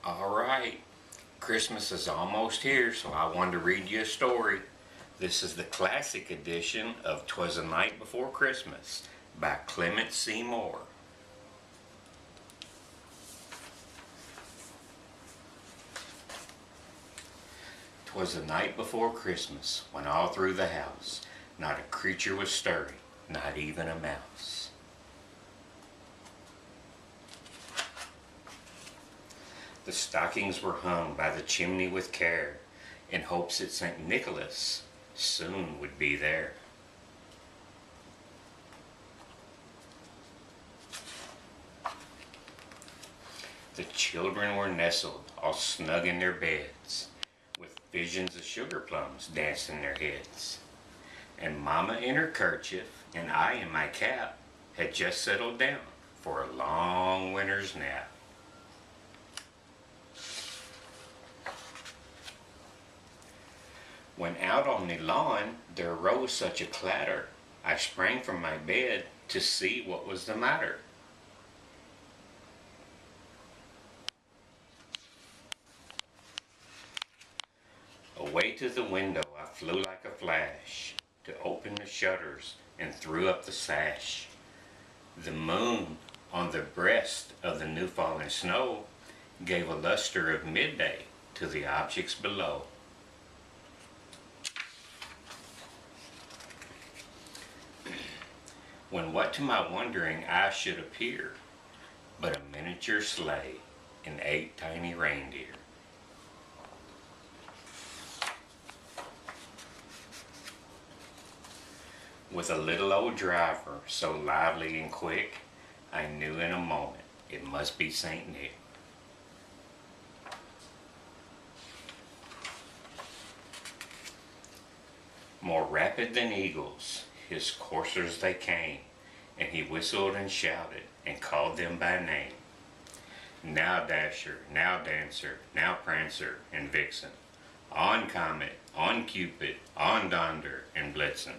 All right, Christmas is almost here, so I wanted to read you a story. This is the classic edition of "Twas the Night Before Christmas" by Clement Seymour. "'Twas the night before Christmas, when all through the house not a creature was stirring, not even a mouse. The stockings were hung by the chimney with care, in hopes that St. Nicholas soon would be there. The children were nestled all snug in their beds, with visions of sugar plums dancing their heads. And Mama in her kerchief and I in my cap had just settled down for a long winter's nap. When out on the lawn there arose such a clatter, I sprang from my bed to see what was the matter. Away to the window I flew like a flash, to open the shutters and threw up the sash. The moon on the breast of the new fallen snow gave a luster of midday to the objects below. When what to my wondering eyes should appear but a miniature sleigh and 8 tiny reindeer. With a little old driver so lively and quick, I knew in a moment it must be St. Nick. More rapid than eagles, his coursers they came, and he whistled and shouted and called them by name. Now Dasher, now Dancer, now Prancer and Vixen, on Comet, on Cupid, on Donder and Blitzen.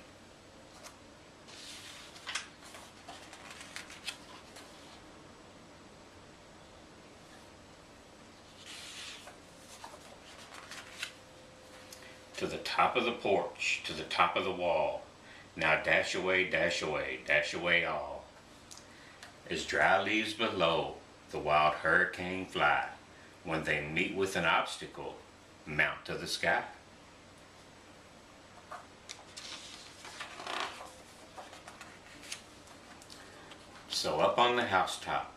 To the top of the porch, to the top of the wall, now dash away, dash away, dash away all. As dry leaves below, the wild hurricane fly, when they meet with an obstacle, mount to the sky. So up on the housetop,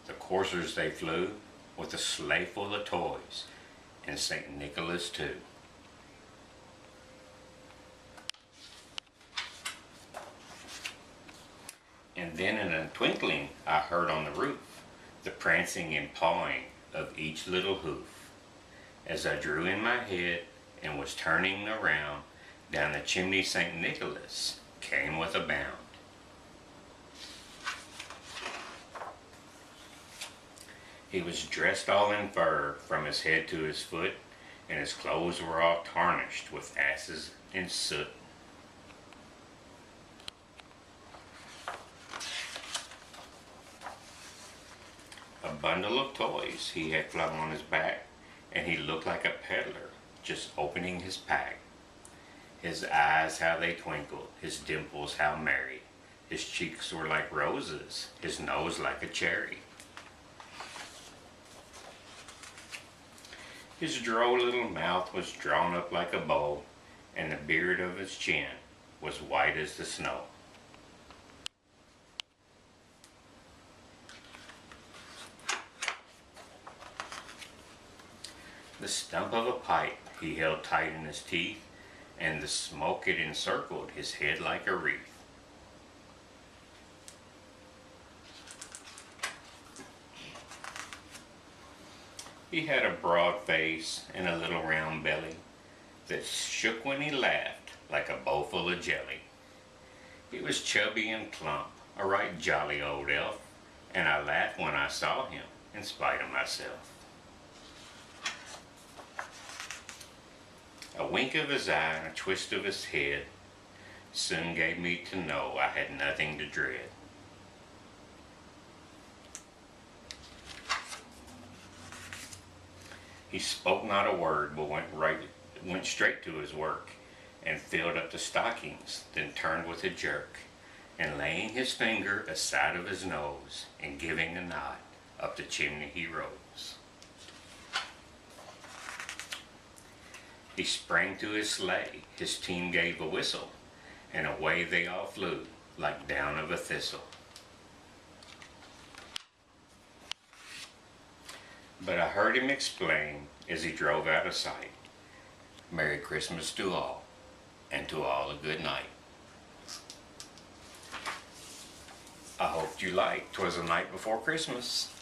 the coursers they flew, with a sleigh full of toys, and St. Nicholas too. And then in a twinkling I heard on the roof the prancing and pawing of each little hoof. As I drew in my head and was turning around, down the chimney St. Nicholas came with a bound. He was dressed all in fur from his head to his foot, and his clothes were all tarnished with ashes and soot. A bundle of toys he had flung on his back, and he looked like a peddler just opening his pack. His eyes how they twinkled, his dimples how merry, his cheeks were like roses, his nose like a cherry. His droll little mouth was drawn up like a bow, and the beard of his chin was white as the snow. The stump of a pipe he held tight in his teeth, and the smoke it encircled his head like a wreath. He had a broad face and a little round belly that shook when he laughed like a bowl full of jelly. He was chubby and plump, a right jolly old elf, and I laughed when I saw him in spite of myself. A wink of his eye and a twist of his head soon gave me to know I had nothing to dread. He spoke not a word, but went straight to his work, and filled up the stockings, then turned with a jerk, and laying his finger aside of his nose, and giving a nod, up the chimney he rose. He sprang to his sleigh, his team gave a whistle, and away they all flew, like down of a thistle. But I heard him explain, as he drove out of sight, Merry Christmas to all, and to all a good night. I hoped you liked 'Twas the Night Before Christmas.